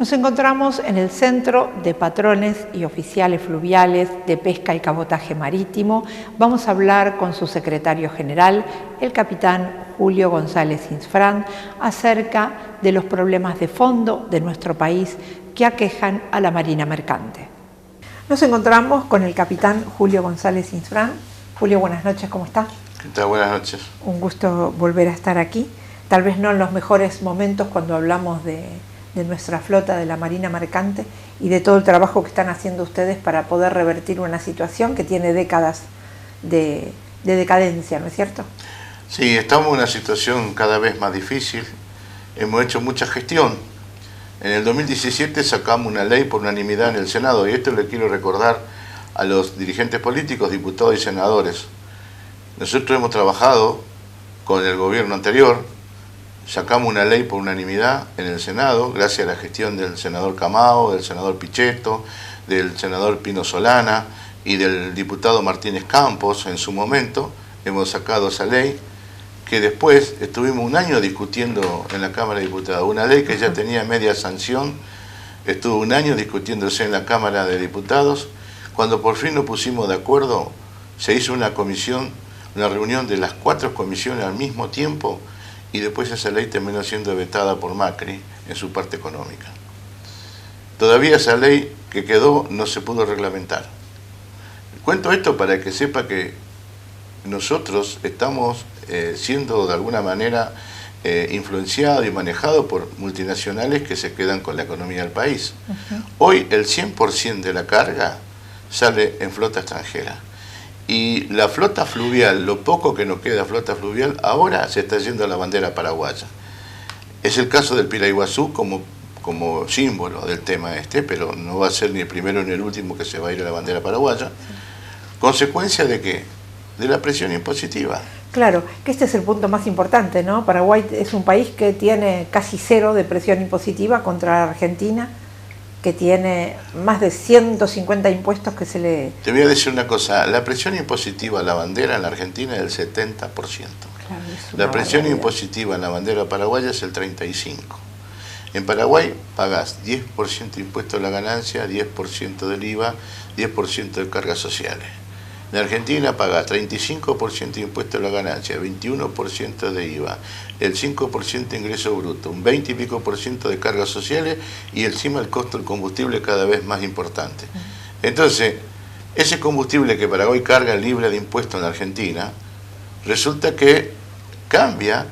Nos encontramos en el Centro de Patrones y Oficiales Fluviales de Pesca y Cabotaje Marítimo. Vamos a hablar con su secretario general, el capitán Julio González Insfrán, acerca de los problemas de fondo de nuestro país que aquejan a la marina mercante. Nos encontramos con el capitán Julio González Insfrán. Julio, buenas noches, ¿cómo está? ¿Qué tal? Buenas noches. Un gusto volver a estar aquí. Tal vez no en los mejores momentos cuando hablamos de nuestra flota de la marina mercante y de todo el trabajo que están haciendo ustedes para poder revertir una situación que tiene décadas de decadencia, ¿no es cierto? Sí, estamos en una situación cada vez más difícil. Hemos hecho mucha gestión. En el 2017 sacamos una ley por unanimidad en el Senado, y esto le quiero recordar a los dirigentes políticos, diputados y senadores. Nosotros hemos trabajado con el gobierno anterior, sacamos una ley por unanimidad en el Senado, gracias a la gestión del senador Camao, del senador Pichetto, del senador Pino Solana y del diputado Martínez Campos. En su momento hemos sacado esa ley, que después estuvimos un año discutiendo en la Cámara de Diputados. Una ley que ya tenía media sanción, estuvo un año discutiéndose en la Cámara de Diputados. Cuando por fin nos pusimos de acuerdo, se hizo una comisión, una reunión de las 4 comisiones al mismo tiempo, y después esa ley terminó siendo vetada por Macri en su parte económica. Todavía esa ley que quedó no se pudo reglamentar. Cuento esto para que sepa que nosotros estamos siendo de alguna manera influenciados y manejados por multinacionales que se quedan con la economía del país. Hoy el 100% de la carga sale en flota extranjera. Y la flota fluvial, lo poco que nos queda flota fluvial, ahora se está yendo a la bandera paraguaya. Es el caso del Piraiguazú como símbolo del tema pero no va a ser ni el primero ni el último que se va a ir a la bandera paraguaya. ¿Consecuencia de qué? De la presión impositiva. Claro, que este es el punto más importante, ¿no? Paraguay es un país que tiene casi 0 de presión impositiva contra Argentina, que tiene más de 150 impuestos que se le... Te voy a decir una cosa, la presión impositiva a la bandera en la Argentina es del 70%. Claro, la presión impositiva en la bandera paraguaya es el 35%. En Paraguay pagás 10% de impuesto a la ganancia, 10% del IVA, 10% de cargas sociales. En Argentina paga 35% de impuesto a la ganancia, 21% de IVA, el 5% de ingreso bruto, un 20 y pico por ciento de cargas sociales y encima el costo del combustible cada vez más importante. Entonces, ese combustible que Paraguay carga libre de impuesto en la Argentina, resulta que cambia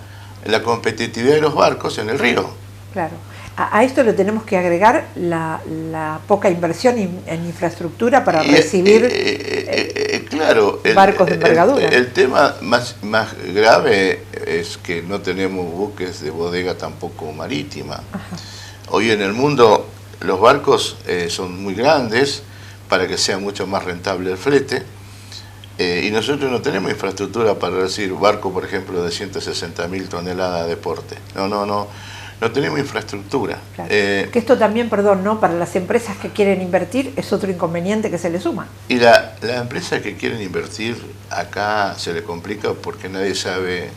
la competitividad de los barcos en el río. Claro. A esto le tenemos que agregar la poca inversión en infraestructura para recibir claro, barcos de envergadura. El tema más grave es que no tenemos buques de bodega tampoco marítima. Ajá. Hoy en el mundo los barcos son muy grandes para que sea mucho más rentable el flete, y nosotros no tenemos infraestructura para recibir barcos, por ejemplo, de 160.000 toneladas de porte. No tenemos infraestructura. Claro. Que esto también, perdón, ¿no? Para las empresas que quieren invertir es otro inconveniente que se le suma. Y las empresas que quieren invertir acá se le complica porque nadie sabe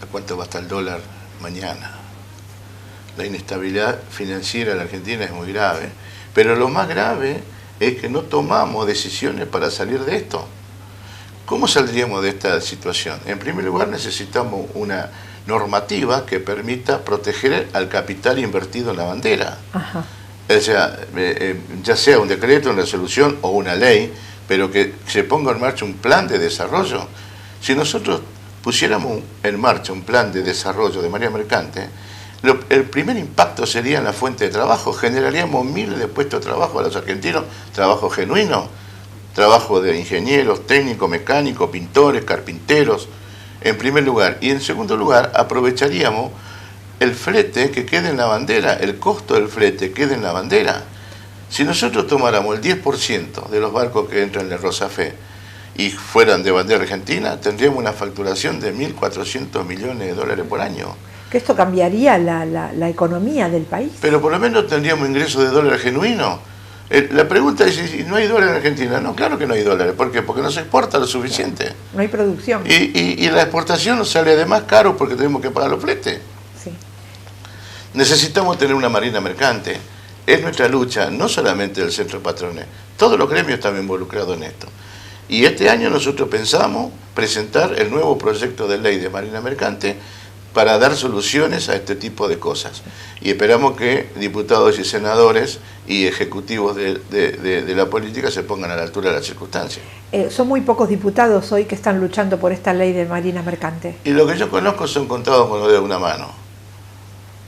a cuánto va a estar el dólar mañana. La inestabilidad financiera de la Argentina es muy grave. Pero lo más grave es que no tomamos decisiones para salir de esto. ¿Cómo saldríamos de esta situación? En primer lugar, necesitamos una normativa que permita proteger al capital invertido en la bandera. Ajá. O sea, ya sea un decreto, una resolución o una ley, pero que se ponga en marcha un plan de desarrollo. Si nosotros pusiéramos en marcha un plan de desarrollo de marina mercante, el primer impacto sería en la fuente de trabajo. Generaríamos miles de puestos de trabajo a los argentinos, trabajo genuino, trabajo de ingenieros, técnicos, mecánicos, pintores, carpinteros, en primer lugar. Y en segundo lugar, aprovecharíamos el flete que quede en la bandera, el costo del flete quede en la bandera. Si nosotros tomáramos el 10% de los barcos que entran en el Rosafé y fueran de bandera argentina, tendríamos una facturación de 1.400 millones de dólares por año. Que esto cambiaría la economía del país. Pero por lo menos tendríamos ingresos de dólares genuinos. La pregunta es si no hay dólares en Argentina. No, claro que no hay dólares. ¿Por qué? Porque no se exporta lo suficiente. No hay producción. Y la exportación nos sale además caro porque tenemos que pagar los fletes. Sí. Necesitamos tener una marina mercante es nuestra lucha, no solamente del Centro de Patrones, todos los gremios están involucrados en esto. Y este año nosotros pensamos presentar el nuevo proyecto de ley de Marina Mercante para dar soluciones a este tipo de cosas. Y esperamos que diputados y senadores y ejecutivos de la política se pongan a la altura de las circunstancias. Son muy pocos diputados hoy que están luchando por esta ley de Marina Mercante. Y lo que yo conozco son contados con los dedos de una mano.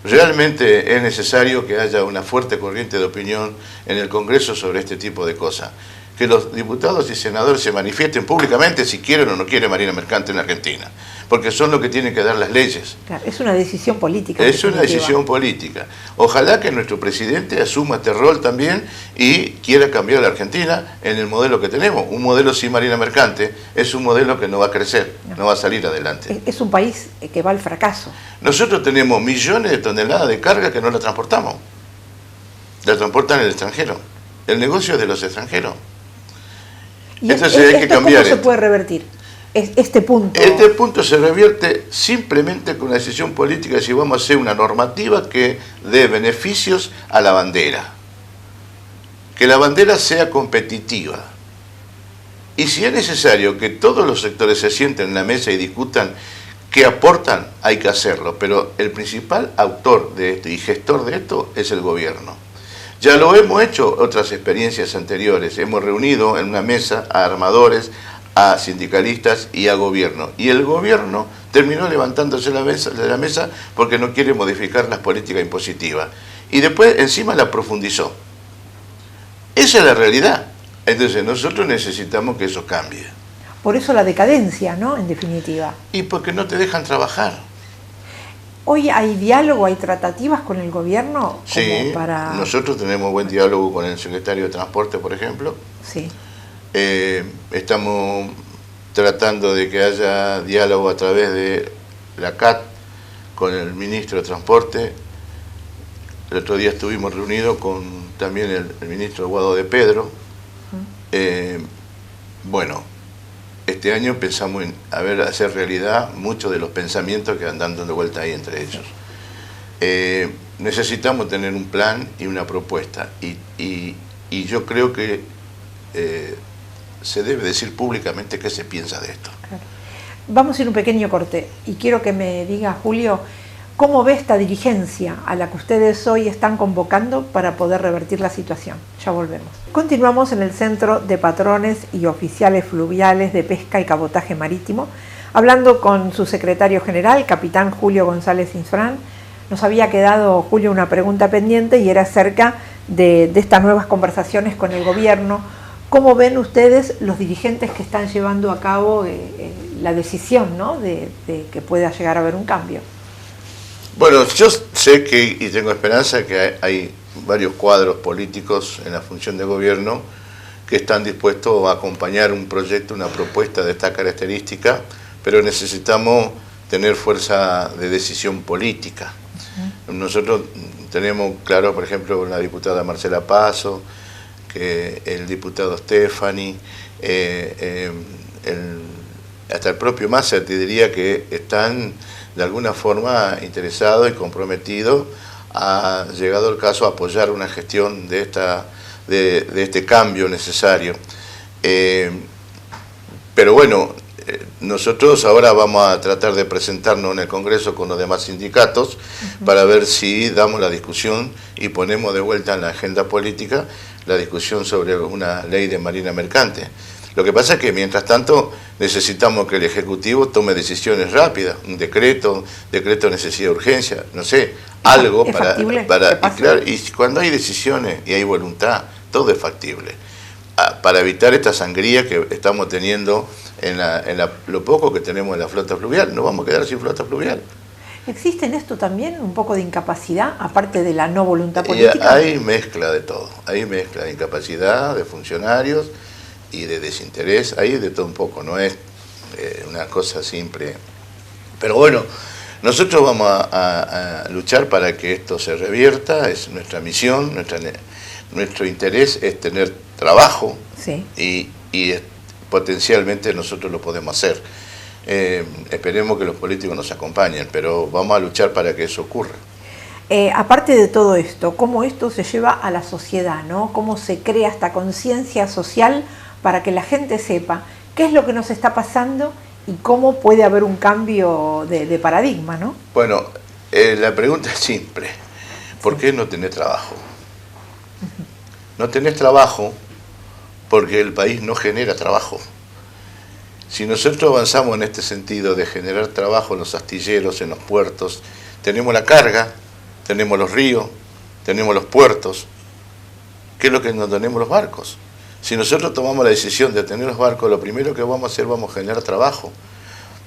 Realmente es necesario que haya una fuerte corriente de opinión en el Congreso sobre este tipo de cosas. Que los diputados y senadores se manifiesten públicamente si quieren o no quieren Marina Mercante en la Argentina, porque son los que tienen que dar las leyes. Claro, es una decisión política. Es una decisión política. Ojalá que nuestro presidente asuma este rol también y quiera cambiar la Argentina en el modelo que tenemos. Un modelo sin Marina Mercante es un modelo que no va a crecer, no va a salir adelante. Es un país que va al fracaso. Nosotros tenemos millones de toneladas de carga que no la transportamos. La transportan en el extranjero. El negocio es de los extranjeros. Y entonces hay que cambiar. ¿Cómo se puede revertir este punto? Este punto se revierte simplemente con una decisión política si vamos a hacer una normativa que dé beneficios a la bandera. Que la bandera sea competitiva. Y si es necesario que todos los sectores se sienten en la mesa y discutan qué aportan, hay que hacerlo. Pero el principal autor de esto y gestor de esto es el gobierno. Ya lo hemos hecho otras experiencias anteriores. Hemos reunido en una mesa a armadores, a sindicalistas y a gobierno. Y el gobierno terminó levantándose de la mesa porque no quiere modificar las políticas impositivas. Y después encima la profundizó. Esa es la realidad. Entonces nosotros necesitamos que eso cambie. Por eso la decadencia, ¿no? En definitiva. Y porque no te dejan trabajar. ¿Hoy hay diálogo, hay tratativas con el gobierno? Sí, nosotros tenemos buen diálogo con el secretario de Transporte, por ejemplo. Sí. Estamos tratando de que haya diálogo a través de la CAT con el ministro de Transporte. El otro día estuvimos reunidos con también el ministro Guado de Pedro. Bueno, este año pensamos en hacer realidad muchos de los pensamientos que andan dando vuelta ahí entre ellos. Necesitamos tener un plan y una propuesta y yo creo que se debe decir públicamente qué se piensa de esto. Claro. Vamos a ir un pequeño corte y quiero que me diga, Julio, ¿cómo ve esta dirigencia a la que ustedes hoy están convocando para poder revertir la situación? Ya volvemos. Continuamos en el Centro de Patrones y Oficiales Fluviales de Pesca y Cabotaje Marítimo, hablando con su secretario general, capitán Julio González Insfrán. Nos había quedado, Julio, una pregunta pendiente y era acerca de estas nuevas conversaciones con el gobierno. ¿Cómo ven ustedes los dirigentes que están llevando a cabo la decisión, ¿no? de que pueda llegar a haber un cambio? Bueno, yo sé que, y tengo esperanza, que hay varios cuadros políticos en la función de gobierno que están dispuestos a acompañar un proyecto, una propuesta de esta característica, pero necesitamos tener fuerza de decisión política. Nosotros tenemos claro, por ejemplo, la diputada Marcela Paso, que el diputado Stefani, hasta el propio Massa, te diría que están de alguna forma interesado y comprometido, ha llegado el caso a apoyar una gestión de este cambio necesario. Pero bueno, nosotros ahora vamos a tratar de presentarnos en el Congreso con los demás sindicatos para ver si damos la discusión y ponemos de vuelta en la agenda política la discusión sobre una ley de Marina Mercante. Lo que pasa es que mientras tanto necesitamos que el Ejecutivo tome decisiones rápidas, un decreto de necesidad de urgencia, no sé, algo para claro, y cuando hay decisiones y hay voluntad, todo es factible. Para evitar esta sangría que estamos teniendo en lo poco que tenemos en la flota fluvial, no vamos a quedar sin flota fluvial. ¿Existe en esto también un poco de incapacidad, aparte de la no voluntad política? Hay mezcla de todo, hay mezcla de incapacidad, de funcionarios y de desinterés, hay de todo un poco, no es una cosa simple. Pero bueno, nosotros vamos a luchar para que esto se revierta, es nuestra misión, nuestro interés es tener trabajo, sí, y potencialmente nosotros lo podemos hacer. Esperemos que los políticos nos acompañen, pero vamos a luchar para que eso ocurra. aparte de todo esto, cómo esto se lleva a la sociedad, ¿no? Cómo se crea esta conciencia social para que la gente sepa qué es lo que nos está pasando y cómo puede haber un cambio de paradigma, ¿no? Bueno, la pregunta es simple. ¿Por qué no tenés trabajo? No tenés trabajo porque el país no genera trabajo. Si nosotros avanzamos en este sentido de generar trabajo en los astilleros, en los puertos, tenemos la carga, tenemos los ríos, tenemos los puertos. ¿Qué es lo que no tenemos los barcos? Si nosotros tomamos la decisión de tener los barcos, lo primero que vamos a hacer, vamos a generar trabajo.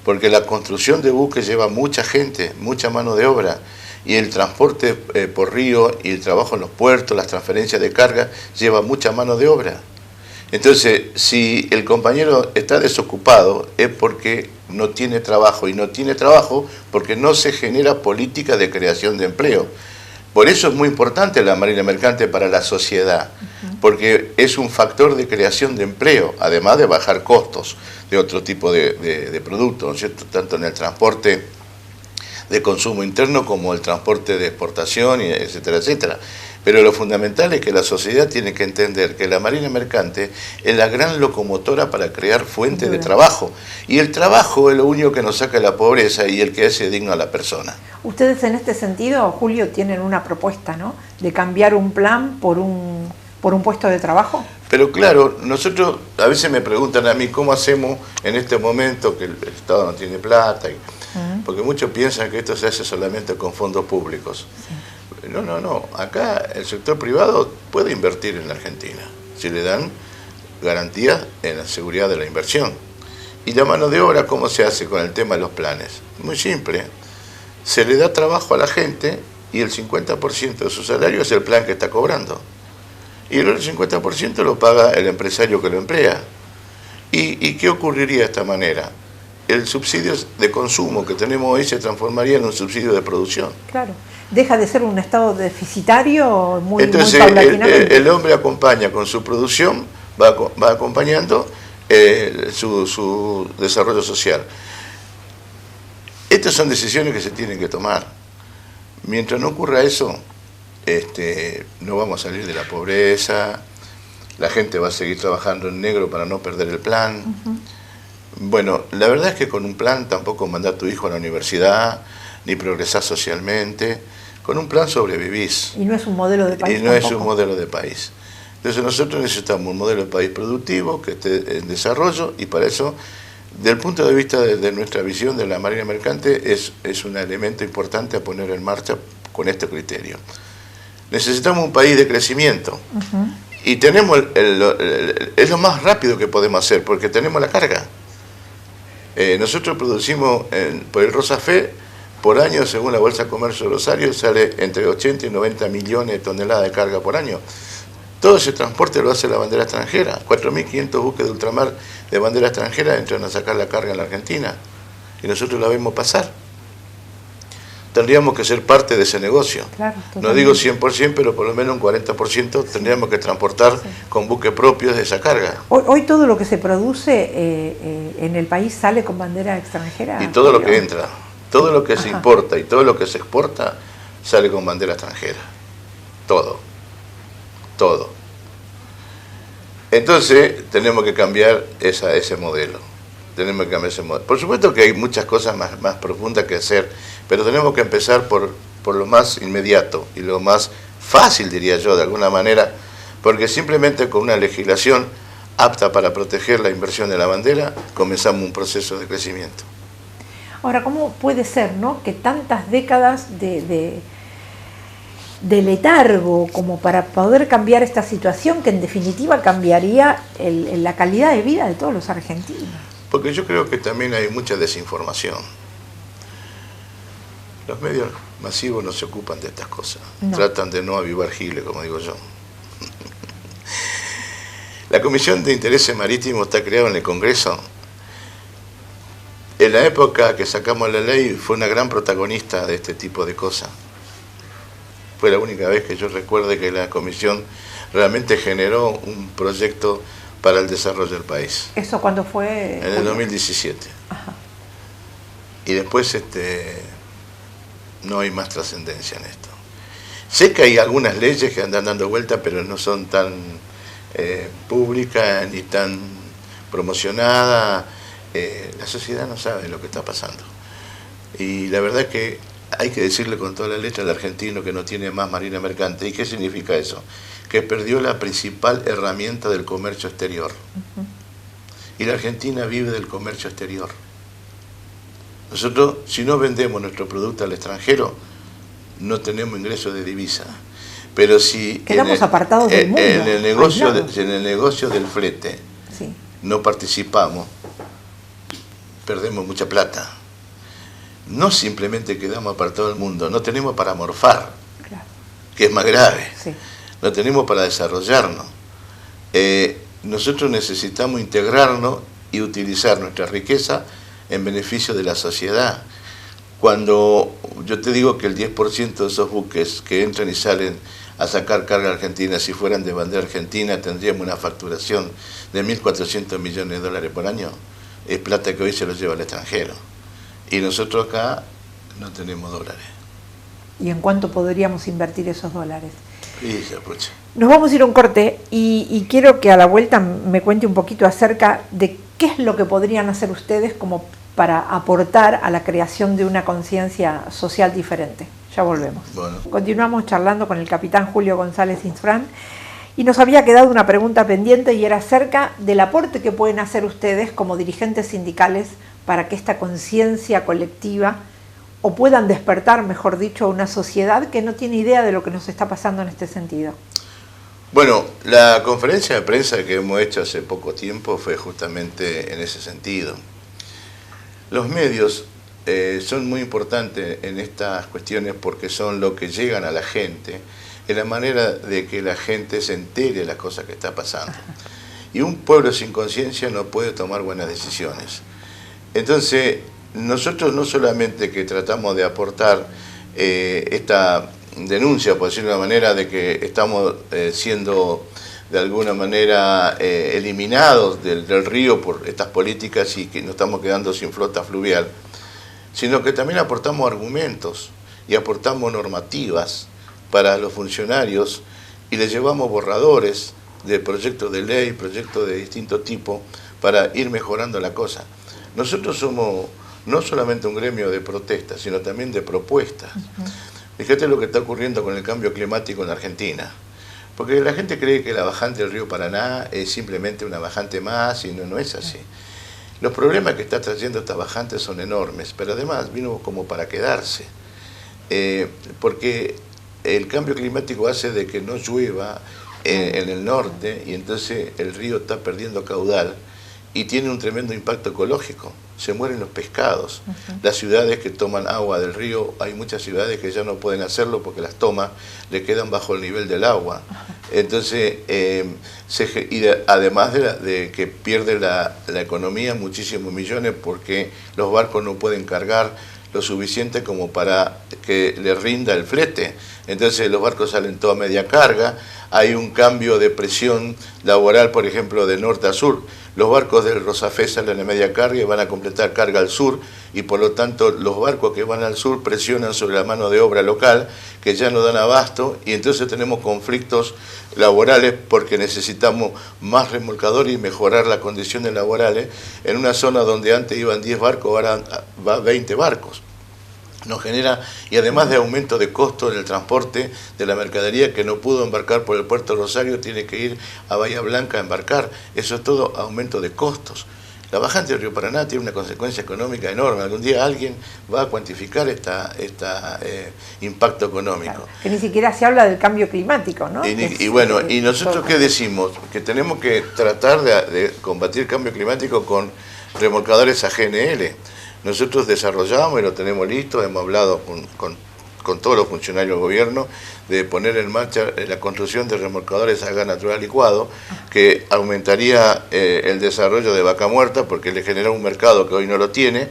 Porque la construcción de buques lleva mucha gente, mucha mano de obra. Y el transporte por río y el trabajo en los puertos, las transferencias de carga, lleva mucha mano de obra. Entonces, si el compañero está desocupado es porque no tiene trabajo, y no tiene trabajo porque no se genera política de creación de empleo. Por eso es muy importante la marina mercante para la sociedad, porque es un factor de creación de empleo, además de bajar costos de otro tipo de productos, ¿no es cierto? Tanto en el transporte de consumo interno como el transporte de exportación, etcétera, etcétera. Pero lo fundamental es que la sociedad tiene que entender que la marina mercante es la gran locomotora para crear fuentes de trabajo. Y el trabajo es lo único que nos saca de la pobreza y el que hace digno a la persona. Ustedes en este sentido, Julio, tienen una propuesta, ¿no? De cambiar un plan por un puesto de trabajo. Pero claro, nosotros, a veces me preguntan a mí cómo hacemos en este momento que el Estado no tiene plata, porque muchos piensan que esto se hace solamente con fondos públicos. Sí. No. Acá el sector privado puede invertir en la Argentina, si le dan garantías en la seguridad de la inversión. Y la mano de obra, ¿cómo se hace con el tema de los planes? Muy simple. Se le da trabajo a la gente y el 50% de su salario es el plan que está cobrando. Y el otro 50% lo paga el empresario que lo emplea. ¿Y qué ocurriría de esta manera? El subsidio de consumo que tenemos hoy se transformaría en un subsidio de producción. Claro. Deja de ser un estado deficitario Entonces, muy paulatinamente. El hombre acompaña con su producción, va acompañando su desarrollo social. Estas son decisiones que se tienen que tomar. Mientras no ocurra eso, no vamos a salir de la pobreza, la gente va a seguir trabajando en negro para no perder el plan. Bueno, la verdad es que con un plan tampoco mandás a tu hijo a la universidad, ni progresás socialmente. Con un plan sobrevivís. Y no es un modelo de país. Y no tampoco es un modelo de país. Entonces nosotros necesitamos un modelo de país productivo, que esté en desarrollo, y para eso, desde el punto de vista de nuestra visión de la marina mercante, es un elemento importante a poner en marcha con este criterio. Necesitamos un país de crecimiento. Y tenemos es lo más rápido que podemos hacer, porque tenemos la carga. Nosotros producimos por el Rosafe, por año, según la Bolsa de Comercio de Rosario, sale entre 80 y 90 millones de toneladas de carga por año. Todo ese transporte lo hace la bandera extranjera. 4.500 buques de ultramar de bandera extranjera entran a sacar la carga en la Argentina. Y nosotros la vemos pasar. Tendríamos que ser parte de ese negocio. Claro, no digo 100%, pero por lo menos un 40% tendríamos que transportar con buques propios de esa carga. Hoy todo lo que se produce en el país sale con bandera extranjera. Y todo lo que entra. Todo lo que se importa y todo lo que se exporta sale con bandera extranjera. Todo. Entonces tenemos que cambiar ese modelo. Tenemos que cambiar ese modelo. Por supuesto que hay muchas cosas más profundas que hacer, pero tenemos que empezar por lo más inmediato y lo más fácil, diría yo, de alguna manera, porque simplemente con una legislación apta para proteger la inversión de la bandera, comenzamos un proceso de crecimiento. Ahora, ¿cómo puede ser, ¿no?, que tantas décadas de letargo como para poder cambiar esta situación que en definitiva cambiaría la calidad de vida de todos los argentinos? Porque yo creo que también hay mucha desinformación. Los medios masivos no se ocupan de estas cosas. No. Tratan de no avivar giles, como digo yo. La Comisión de Intereses Marítimos está creada en el Congreso. En la época que sacamos la ley fue una gran protagonista de este tipo de cosas. Fue la única vez que yo recuerde que la comisión realmente generó un proyecto para el desarrollo del país. ¿Eso cuándo fue? En el 2017. Ajá. Y después no hay más trascendencia en esto. Sé que hay algunas leyes que andan dando vuelta, pero no son tan públicas ni tan promocionadas. La sociedad no sabe lo que está pasando. Y la verdad es que hay que decirle con toda la letra al argentino que no tiene más marina mercante. ¿Y qué significa eso? Que perdió la principal herramienta del comercio exterior. Y la Argentina vive del comercio exterior. Nosotros, si no vendemos nuestro producto al extranjero, no tenemos ingresos de divisa. Pero si quedamos apartados del mundo, en el negocio del flete sí, no participamos, perdemos mucha plata. No simplemente quedamos apartados del mundo, no tenemos para morfar, claro, que es más grave. Sí. No tenemos para desarrollarnos. Nosotros necesitamos integrarnos y utilizar nuestra riqueza en beneficio de la sociedad. Cuando yo te digo que el 10% de esos buques que entran y salen a sacar carga argentina, si fueran de bandera argentina, tendríamos una facturación de 1.400 millones de dólares por año. Es plata que hoy se lo lleva al extranjero. Y nosotros acá no tenemos dólares. ¿Y en cuánto podríamos invertir esos dólares? Pucha. Nos vamos a ir a un corte y quiero que a la vuelta me cuente un poquito acerca de qué es lo que podrían hacer ustedes como para aportar a la creación de una conciencia social diferente. Ya volvemos. Bueno. Continuamos charlando con el capitán Julio González Insfrán y nos había quedado una pregunta pendiente y era acerca del aporte que pueden hacer ustedes como dirigentes sindicales para que esta conciencia colectiva o puedan despertar, mejor dicho, a una sociedad que no tiene idea de lo que nos está pasando en este sentido. Bueno, la conferencia de prensa que hemos hecho hace poco tiempo fue justamente en ese sentido. Los medios son muy importantes en estas cuestiones porque son lo que llegan a la gente, en la manera de que la gente se entere de las cosas que está pasando. Y un pueblo sin conciencia no puede tomar buenas decisiones. Entonces, nosotros no solamente que tratamos de aportar esta denuncia, por decirlo de una manera, de que estamos siendo de alguna manera eliminados del río por estas políticas y que nos estamos quedando sin flota fluvial, sino que también aportamos argumentos y aportamos normativas para los funcionarios y les llevamos borradores de proyectos de ley, proyectos de distinto tipo, para ir mejorando la cosa. Nosotros somos no solamente un gremio de protestas, sino también de propuestas. Fíjate lo que está ocurriendo con el cambio climático en Argentina. Porque la gente cree que la bajante del río Paraná es simplemente una bajante más y no es así. Los problemas que está trayendo esta bajante son enormes, pero además vino como para quedarse. Porque el cambio climático hace de que no llueva en el norte y entonces el río está perdiendo caudal y tiene un tremendo impacto ecológico. Se mueren los pescados. Las ciudades que toman agua del río, hay muchas ciudades que ya no pueden hacerlo porque las tomas le quedan bajo el nivel del agua. Entonces, además de que pierde la economía muchísimos millones porque los barcos no pueden cargar lo suficiente como para que le rinda el flete. Entonces los barcos salen toda media carga, hay un cambio de presión laboral, por ejemplo, de norte a sur. Los barcos del Rosafé salen a media carga y van a completar carga al sur, y por lo tanto los barcos que van al sur presionan sobre la mano de obra local, que ya no dan abasto, y entonces tenemos conflictos laborales porque necesitamos más remolcadores y mejorar las condiciones laborales en una zona donde antes iban 10 barcos, ahora va 20 barcos. Nos genera, y además de aumento de costo en el transporte de la mercadería que no pudo embarcar por el puerto de Rosario, tiene que ir a Bahía Blanca a embarcar. Eso es todo aumento de costos. La bajante del río Paraná tiene una consecuencia económica enorme. Algún día alguien va a cuantificar este impacto económico. Claro, que ni siquiera se habla del cambio climático, ¿no? Y bueno, ¿y nosotros qué decimos? Que tenemos que tratar de combatir el cambio climático con remolcadores a GNL. Nosotros desarrollamos y lo tenemos listo, hemos hablado con todos los funcionarios del gobierno de poner en marcha la construcción de remolcadores a gas natural licuado, que aumentaría el desarrollo de Vaca Muerta porque le genera un mercado que hoy no lo tiene,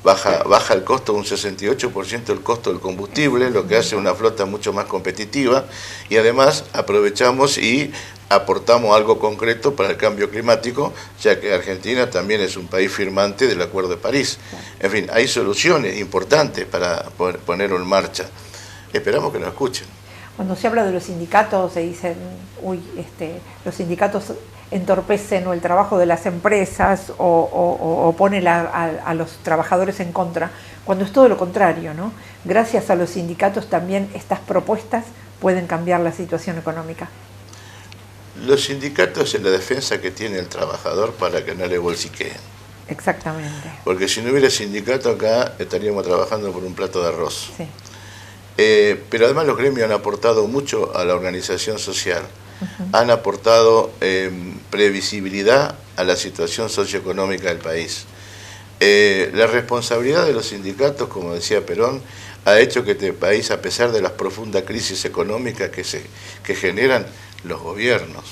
baja el costo un 68% el costo del combustible, lo que hace una flota mucho más competitiva, y además aprovechamos y aportamos algo concreto para el cambio climático, ya que Argentina también es un país firmante del Acuerdo de París. En fin, hay soluciones importantes para poder ponerlo en marcha. Esperamos que nos escuchen. Cuando se habla de los sindicatos se dicen, los sindicatos entorpecen el trabajo de las empresas o ponen a los trabajadores en contra, cuando es todo lo contrario, ¿no? Gracias a los sindicatos también estas propuestas pueden cambiar la situación económica. Los sindicatos es la defensa que tiene el trabajador para que no le bolsiqueen. Exactamente. Porque si no hubiera sindicato acá estaríamos trabajando por un plato de arroz. Sí. Pero además los gremios han aportado mucho a la organización social, han aportado previsibilidad a la situación socioeconómica del país. La responsabilidad de los sindicatos, como decía Perón, ha hecho que este país, a pesar de las profundas crisis económicas que generan los gobiernos,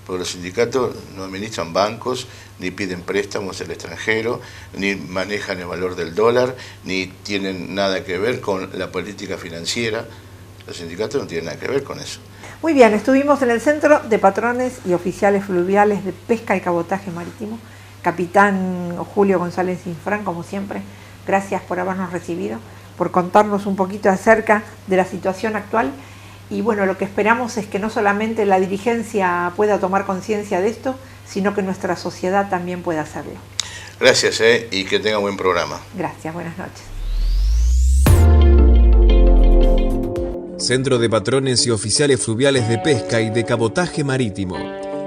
porque los sindicatos no administran bancos, ni piden préstamos al extranjero, ni manejan el valor del dólar, ni tienen nada que ver con la política financiera. Los sindicatos no tienen nada que ver con eso. Muy bien, estuvimos en el Centro de Patrones y Oficiales Fluviales de Pesca y Cabotaje Marítimo. Capitán Julio González Infran, como siempre, gracias por habernos recibido, por contarnos un poquito acerca de la situación actual. Y bueno, lo que esperamos es que no solamente la dirigencia pueda tomar conciencia de esto, sino que nuestra sociedad también pueda hacerlo. Gracias, y que tenga buen programa. Gracias, buenas noches. Centro de Patrones y Oficiales Fluviales de Pesca y de Cabotaje Marítimo.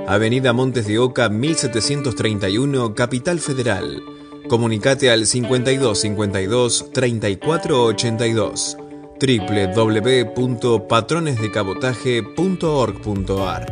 Avenida Montes de Oca, 1731, Capital Federal. Comunicate al 5252 3482. www.patronesdecabotaje.org.ar